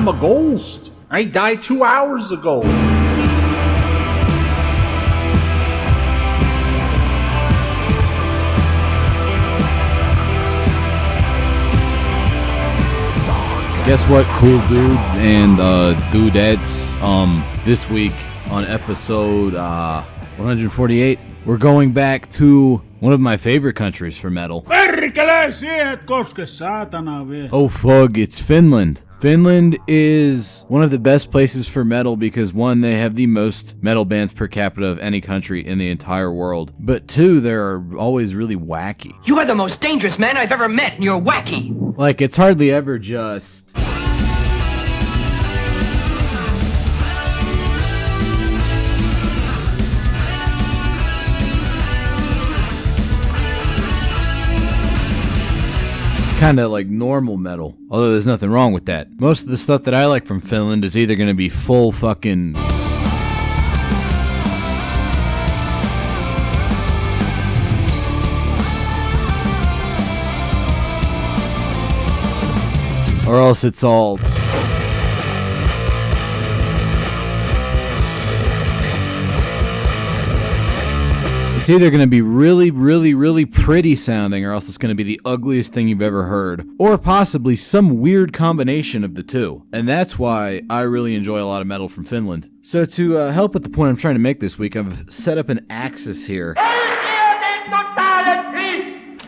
I'm a ghost. I died 2 hours ago. Guess what, cool dudes and dudettes? This week on episode 148, we're going back to one of my favorite countries for metal. Oh, fug, it's Finland. Finland is one of the best places for metal because, one, they have the most metal bands per capita of any country in the entire world. But two, they're always really wacky. You are the most dangerous man I've ever met, and you're wacky. Like, it's hardly ever just... kind of like normal metal, although there's nothing wrong with that. Most of the stuff that I like from Finland is either going to be full fucking... or else it's all... It's either going to be really, really, really pretty sounding, or else it's going to be the ugliest thing you've ever heard, or possibly some weird combination of the two. And that's why I really enjoy a lot of metal from Finland. So to help with the point I'm trying to make this week, I've set up an axis here.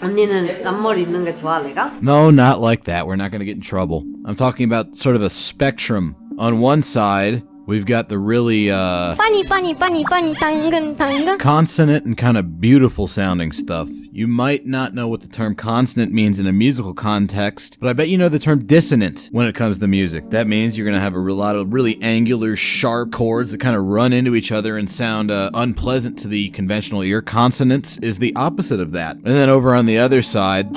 언니는 앞머리 있는 게 좋아, 내가? No, not like that. We're not going to get in trouble. I'm talking about sort of a spectrum. On one side, we've got the really, funny, 당근. consonant and kind of beautiful sounding stuff. You might not know what the term consonant means in a musical context, but I bet you know the term dissonant when it comes to music. That means you're going to have a lot of really angular, sharp chords that kind of run into each other and sound unpleasant to the conventional ear. Consonance is the opposite of that. And then over on the other side...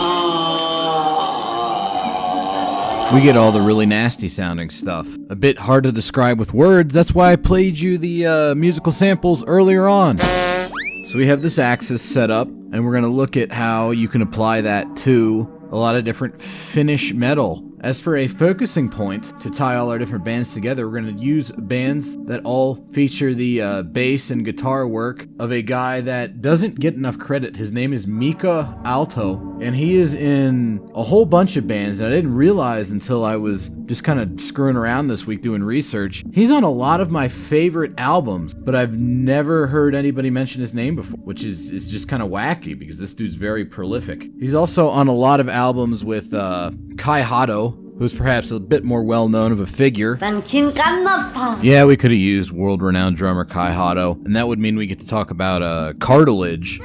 we get all the really nasty sounding stuff. A bit hard to describe with words, that's why I played you the musical samples earlier on. So we have this axis set up, and we're going to look at how you can apply that to a lot of different Finnish metal. As for a focusing point to tie all our different bands together, we're going to use bands that all feature the bass and guitar work of a guy that doesn't get enough credit. His name is Mika Aalto, and he is in a whole bunch of bands, and I didn't realize until I was just kind of screwing around this week doing research. He's on a lot of my favorite albums, but I've never heard anybody mention his name before, which is just kind of wacky because this dude's very prolific. He's also on a lot of albums with Kai Aalto, who's perhaps a bit more well-known of a figure. Yeah, we could have used world-renowned drummer Kai Aalto, and that would mean we get to talk about Cartilage,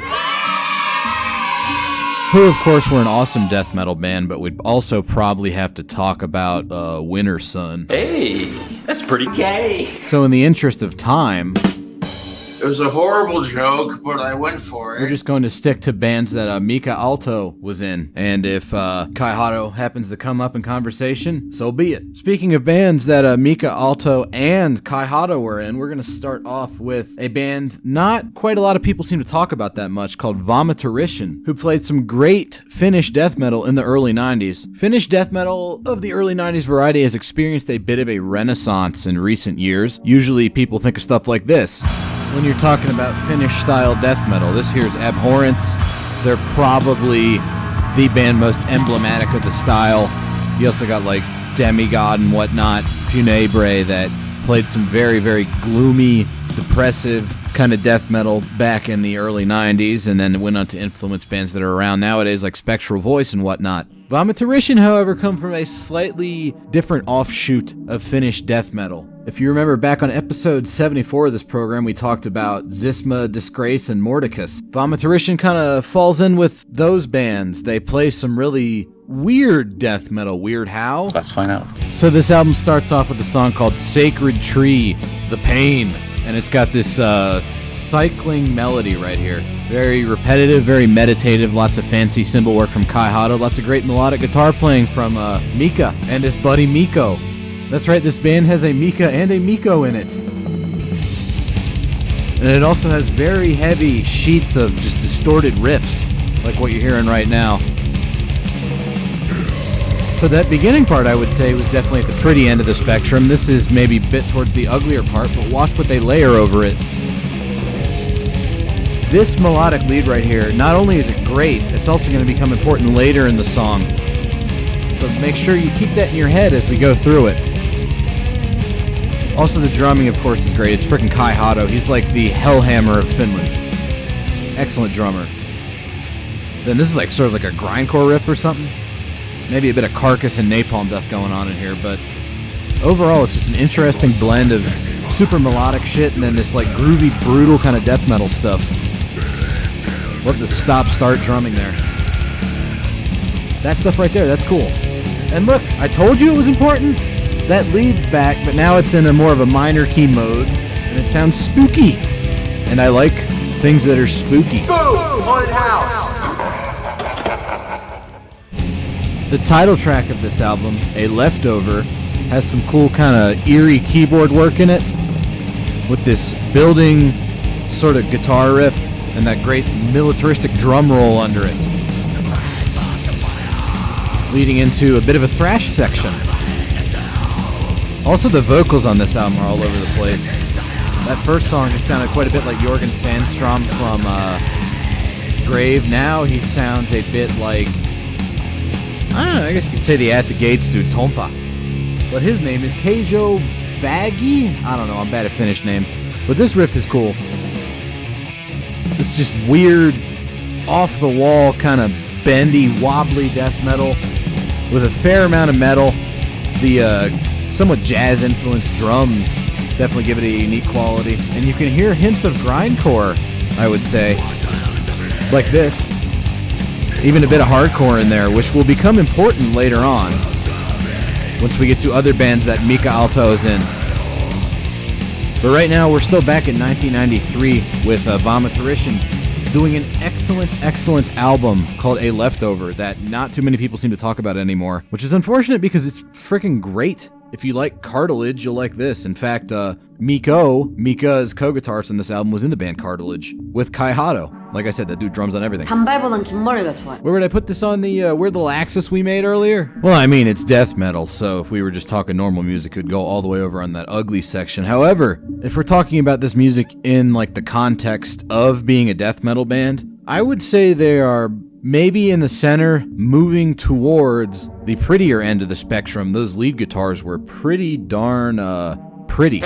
who, of course, were an awesome death metal band, but we'd also probably have to talk about Winter Sun. Hey, that's pretty gay. So in the interest of time... it was a horrible joke, but I went for it. we're just going to stick to bands that Mika Aalto was in. And if Kai Aalto happens to come up in conversation, so be it. Speaking of bands that Mika Aalto and Kai Aalto were in, we're going to start off with a band not quite a lot of people seem to talk about that much, called Vomiturition, who played some great Finnish death metal in the early 90s. Finnish death metal of the early 90s variety has experienced a bit of a renaissance in recent years. Usually people think of stuff like this when you're talking about Finnish-style death metal. This here's Abhorrence. They're probably the band most emblematic of the style. You also got, like, Demigod and whatnot, Funebre, that played some very, very gloomy, depressive kind of death metal back in the early 90s, and then it went on to influence bands that are around nowadays, like Spectral Voice and whatnot. Vomiturition, however, come from a slightly different offshoot of Finnish death metal. If you remember back on episode 74 of this program, we talked about Zisma, Disgrace, and Mordecus. Vomiturition kind of falls in with those bands. They play some really weird death metal. Weird how? Let's find out. So this album starts off with a song called Sacred Tree, The Pain, and it's got this cycling melody right here. Very repetitive, very meditative, lots of fancy cymbal work from Kai Aalto, lots of great melodic guitar playing from Mika and his buddy Mikko. That's right, this band has a Mika and a Mikko in it. And it also has very heavy sheets of just distorted riffs, like what you're hearing right now. So So that beginning part, I would say, was definitely at the pretty end of the spectrum. This is maybe a bit towards the uglier part, but watch what they layer over it. This melodic lead right here, not only is it great, it's also going to become important later in the song. So make sure you keep that in your head as we go through it. Also, the drumming, of course, is great. It's freaking Kai Hato. He's like the Hellhammer of Finland. Excellent drummer. Then this is like sort of like a grindcore riff or something. Maybe a bit of Carcass and Napalm Death going on in here, but overall it's just an interesting blend of super melodic shit and then this like groovy, brutal kind of death metal stuff. Love the stop-start drumming there. That stuff right there, that's cool. And look, I told you it was important. That leads back, but now it's in a more of a minor key mode, and it sounds spooky. And I like things that are spooky. Boom! Haunted house! The title track of this album, A Leftover, has some cool kind of eerie keyboard work in it, with this building sort of guitar riff, and that great militaristic drum roll under it, leading into a bit of a thrash section. Also, the vocals on this album are all over the place. That first song just sounded quite a bit like Jorgen Sandstrom from Grave. Now he sounds a bit like, I don't know, I guess you could say the At the Gates dude, Tompa. But his name is Keijo Baggy? I don't know, I'm bad at Finnish names. But this riff is cool. It's just weird, off-the-wall, kind of bendy, wobbly death metal with a fair amount of metal. The somewhat jazz-influenced drums definitely give it a unique quality. And you can hear hints of grindcore, I would say, like this. Even a bit of hardcore in there, which will become important later on once we get to other bands that Mika Aalto is in. But right now, we're still back in 1993 with Vomiturition doing an excellent album called A Leftover that not too many people seem to talk about anymore, which is unfortunate because it's freaking great. If you like Cartilage, you'll like this. In fact, Mika's co-guitarist on this album was in the band Cartilage with Kai Hato. Like I said, that dude drums on everything. 단발보단 긴 머리가 좋아요. Where would I put this on the weird little axis we made earlier? Well, I mean, it's death metal, so if we were just talking normal music, it would go all the way over on that ugly section. However, if we're talking about this music in like the context of being a death metal band, I would say they are maybe in the center, moving towards the prettier end of the spectrum. Those lead guitars were pretty darn pretty.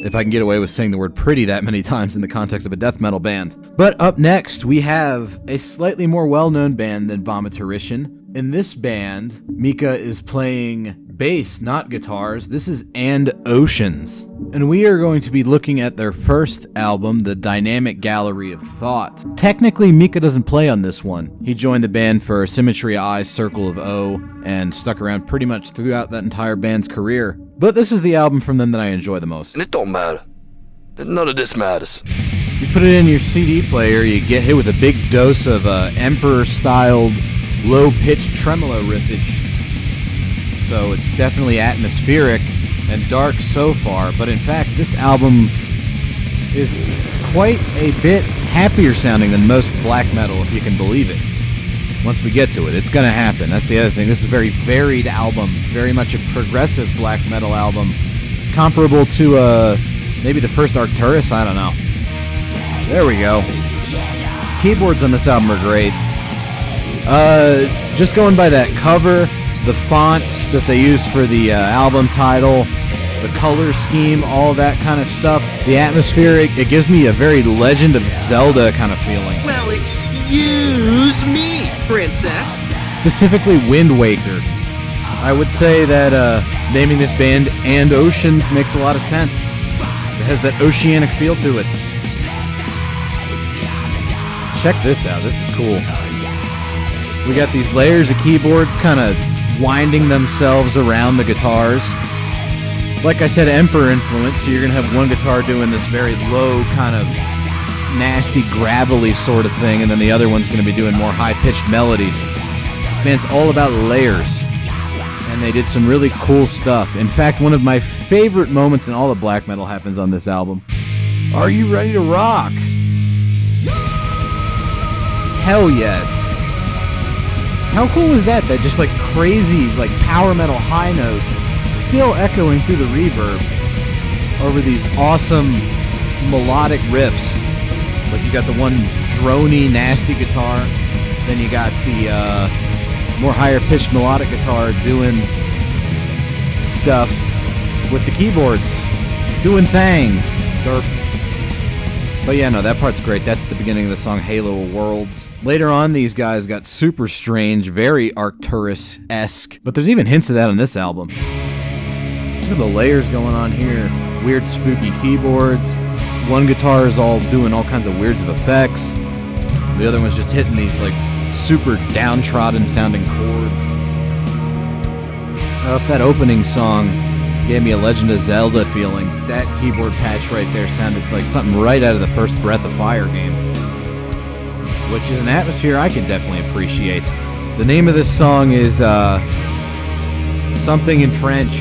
If I can get away with saying the word pretty that many times in the context of a death metal band. But up next, we have a slightly more well-known band than Vomiturition. In this band, Mika is playing bass, not guitars. This is And Oceans. And we are going to be looking at their first album, The Dynamic Gallery of Thoughts. Technically, Mika doesn't play on this one. He joined the band for Symmetry I's Circle of O and stuck around pretty much throughout that entire band's career. But this is the album from them that I enjoy the most. And it don't matter. None of this matters. You put it in your CD player, you get hit with a big dose of Emperor-styled, low-pitched tremolo riffage. So it's definitely atmospheric and dark so far, but in fact, this album is quite a bit happier sounding than most black metal, if you can believe it. Once we get to it, it's gonna happen. That's the other thing. This is a very varied album, very much a progressive black metal album, comparable to maybe the first Arcturus, I don't know. There we go. Keyboards on this album are great. Just going by that cover, the font that they use for the album title, the color scheme, all that kind of stuff. The atmosphere, it gives me a very Legend of Zelda kind of feeling. Well, excuse me, princess. Specifically Wind Waker. I would say that naming this band And Oceans makes a lot of sense. It has that oceanic feel to it. Check this out, this is cool. We got these layers of keyboards kind of winding themselves around the guitars. Like I said, Emperor influence, so you're going to have one guitar doing this very low, kind of nasty, gravelly sort of thing, and then the other one's going to be doing more high-pitched melodies. This band's all about layers, and they did some really cool stuff. In fact, one of my favorite moments in all of black metal happens on this album. Are you ready to rock? Hell yes. How cool is that? That just like crazy, like power metal high note still echoing through the reverb over these awesome melodic riffs. Like you got the one drony, nasty guitar, then you got the more higher pitched melodic guitar doing stuff with the keyboards, doing things. But yeah, no, that part's great. That's at the beginning of the song Halo of Worlds. Later on, these guys got super strange, very Arcturus-esque, but there's even hints of that on this album. Look at the layers going on here. Weird, spooky keyboards. One guitar is all doing all kinds of weirds of effects. The other one's just hitting these like super downtrodden sounding chords. If that opening song gave me a Legend of Zelda feeling, that keyboard patch right there sounded like something right out of the first Breath of Fire game, which is an atmosphere I can definitely appreciate. The name of this song is something in French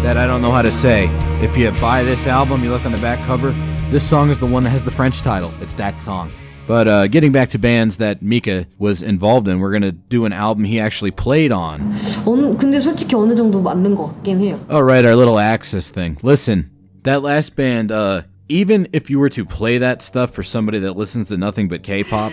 that I don't know how to say. If you buy this album, you look on the back cover, this song is the one that has the French title. It's that song. But getting back to bands that Mika was involved in, we're going to do an album he actually played on. 근데 솔직히 어느 정도 맞는 것 같긴 해요. All right, our little Axis thing. Listen, that last band, even if you were to play that stuff for somebody that listens to nothing but K-pop,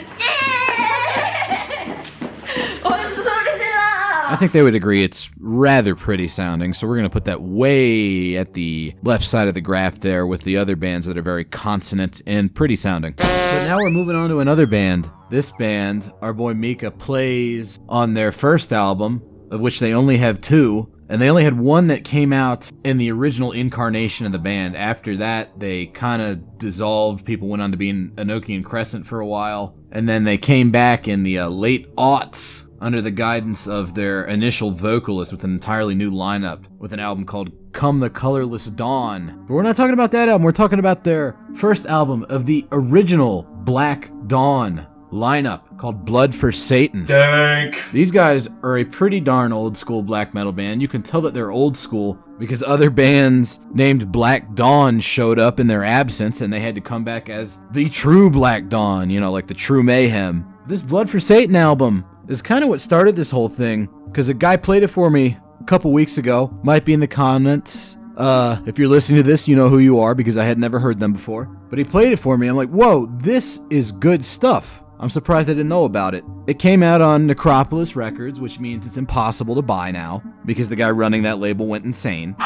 I think they would agree it's rather pretty sounding, so we're going to put that way at the left side of the graph there with the other bands that are very consonant and pretty sounding. But now we're moving on to another band. This band, our boy Mika plays on their first album, of which they only have two, and they only had one that came out in the original incarnation of the band. After that, they kind of dissolved. People went on to be in Enoki and Crescent for a while, and then they came back in the late aughts under the guidance of their initial vocalist with an entirely new lineup with an album called Come the Colorless Dawn. But we're not talking about that album, we're talking about their first album of the original Black Dawn lineup called Blood for Satan. Dank. These guys are a pretty darn old school black metal band. You can tell that they're old school because other bands named Black Dawn showed up in their absence and they had to come back as the true Black Dawn, you know, like the true Mayhem. This Blood for Satan album is kind of what started this whole thing, because a guy played it for me a couple weeks ago. Might be in the comments. If you're listening to this, you know who you are, because I had never heard them before. But he played it for me. I'm like, whoa, this is good stuff. I'm surprised I didn't know about it. It came out on Necropolis Records, which means it's impossible to buy now, because the guy running that label went insane.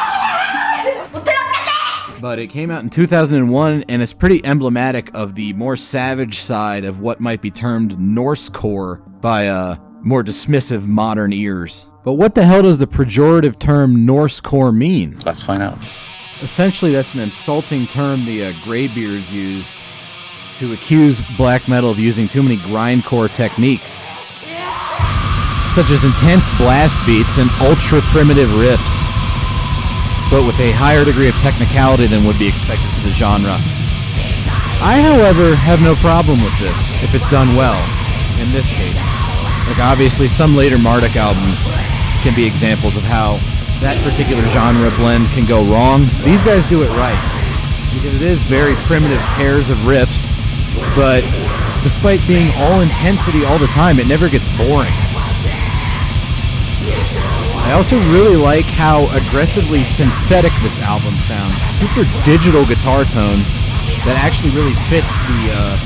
But it came out in 2001, and it's pretty emblematic of the more savage side of what might be termed Norsecore by more dismissive modern ears. But what the hell does the pejorative term Norsecore mean? Let's find out. Essentially, that's an insulting term the Greybeards use to accuse black metal of using too many grindcore techniques, such as intense blast beats and ultra-primitive riffs, but with a higher degree of technicality than would be expected for the genre. I, however, have no problem with this, if it's done well, in this case. Like, obviously, some later Marduk albums can be examples of how that particular genre blend can go wrong. These guys do it right, because it is very primitive pairs of riffs, but despite being all intensity all the time, it never gets boring. I also really like how aggressively synthetic this album sounds. Super digital guitar tone that actually really fits the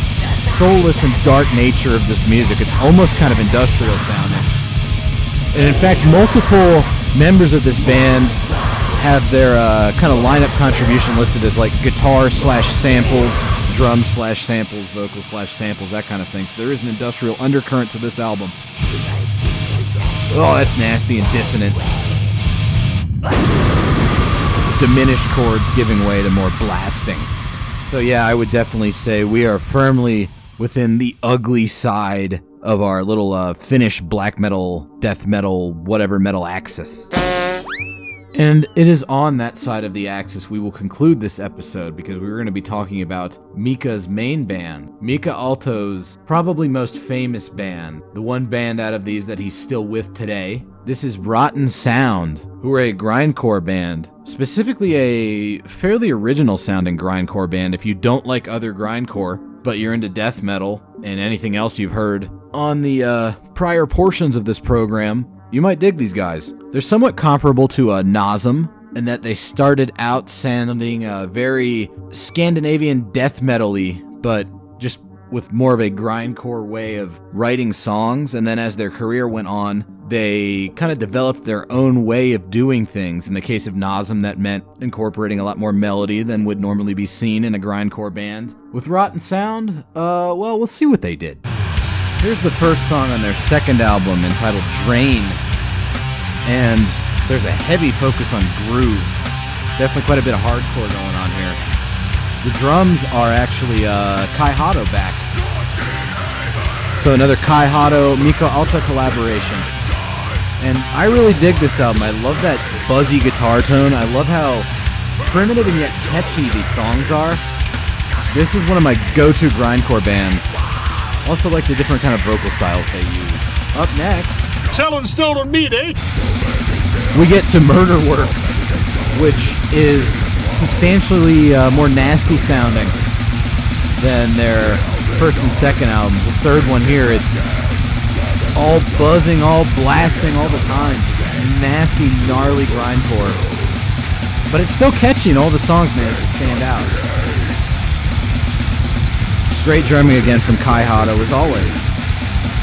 soulless and dark nature of this music. It's almost kind of industrial sounding. And in fact, multiple members of this band have their kind of lineup contribution listed as like guitar/samples, drum/samples, vocal/samples, that kind of thing. So there is an industrial undercurrent to this album. Oh, that's nasty and dissonant. Diminished chords giving way to more blasting. So yeah, I would definitely say we are firmly within the ugly side of our little Finnish black metal, death metal, whatever metal axis. And it is on that side of the axis we will conclude this episode, because we're going to be talking about Mika's main band, Mika Aalto's probably most famous band, the one band out of these that he's still with today. This is Rotten Sound, who are a grindcore band, specifically a fairly original sounding grindcore band if you don't like other grindcore, but you're into death metal and anything else you've heard on the prior portions of this program, you might dig these guys. They're somewhat comparable to Nazem in that they started out sounding very Scandinavian death metal-y, but just with more of a grindcore way of writing songs. And then as their career went on, they kind of developed their own way of doing things. In the case of Nazem, that meant incorporating a lot more melody than would normally be seen in a grindcore band. With Rotten Sound, well, we'll see what they did. Here's the first song on their second album entitled Drain. And there's a heavy focus on groove. Definitely quite a bit of hardcore going on here. The drums are actually Kai Hato back. So another Kai Hato, Mika Aalto collaboration. And I really dig this album. I love that buzzy guitar tone. I love how primitive and yet catchy these songs are. This is one of my go-to grindcore bands. Also like the different kind of vocal styles they use. Up next, Selling stolen meat, eh? we get to Murder Works, which is substantially more nasty sounding than their first and second albums. This third one here, it's all buzzing, all blasting all the time. Nasty, gnarly grindcore. But it's still catchy and all the songs manage to stand out. Great drumming again from Kai Hato as always.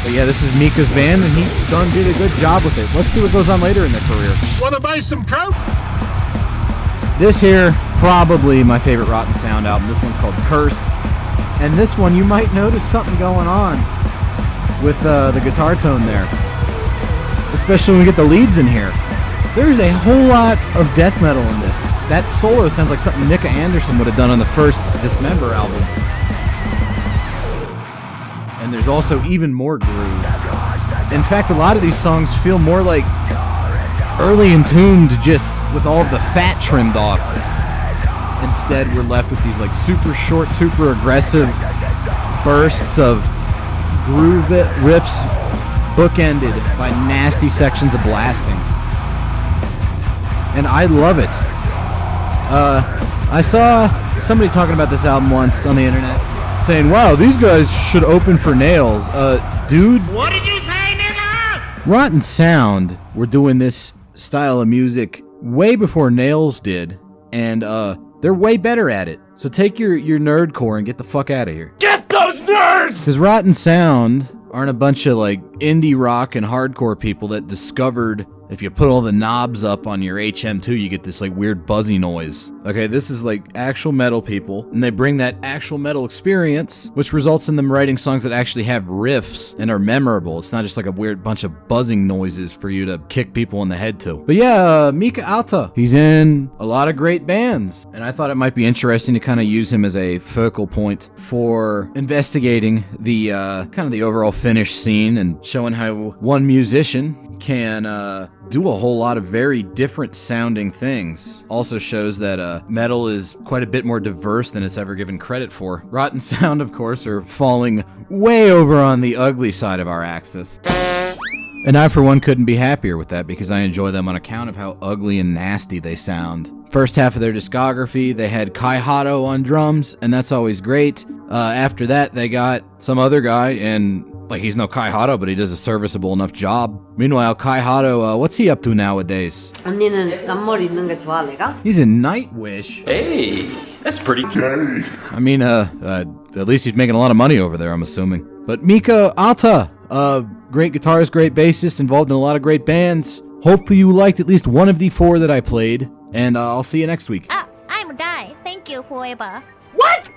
But yeah, this is Mika's band and he did a good job with it. Let's see what goes on later in their career. Wanna buy some trout? This here, probably my favorite Rotten Sound album. This one's called Cursed. And this one, you might notice something going on with the guitar tone there. Especially when we get the leads in here. There's a whole lot of death metal in this. That solo sounds like something Mika Anderson would have done on the first Dismember album. And there's also even more groove. In fact, a lot of these songs feel more like early Entombed, just with all of the fat trimmed off. Instead, we're left with these like super short, super aggressive bursts of groove riffs bookended by nasty sections of blasting. And I love it. I saw somebody talking about this album once on the internet, saying, wow, these guys should open for Nails. Dude. What did you say, nigga? Rotten Sound were doing this style of music way before Nails did, and they're way better at it. So take your nerdcore and get the fuck out of here. Get those nerds! Because Rotten Sound aren't a bunch of like indie rock and hardcore people that discovered if you put all the knobs up on your HM2, you get this like weird buzzy noise. Okay, this is like actual metal people, and they bring that actual metal experience, which results in them writing songs that actually have riffs and are memorable. It's not just like a weird bunch of buzzing noises for you to kick people in the head to. But yeah, Mika Aalto, he's in a lot of great bands, and I thought it might be interesting to kind of use him as a focal point for investigating the kind of the overall Finnish scene and showing how one musician can do a whole lot of very different sounding things. Also shows that metal is quite a bit more diverse than it's ever given credit for. Rotten Sound, of course, are falling way over on the ugly side of our axis. And I, for one, couldn't be happier with that because I enjoy them on account of how ugly and nasty they sound. First half of their discography, they had Kai Hato on drums, and that's always great. After that, they got some other guy, and like he's no Kai Hato, but he does a serviceable enough job. Meanwhile, Kai Hato, what's he up to nowadays? 언니는 앞머리 있는 게 좋아, 내가? He's in Nightwish. Hey, that's pretty gay. I mean, at least he's making a lot of money over there, I'm assuming. But Mika Aalto, great guitarist, great bassist, involved in a lot of great bands. Hopefully you liked at least one of the 4 that I played, and I'll see you next week. I'm a guy. Thank you, whoever. What?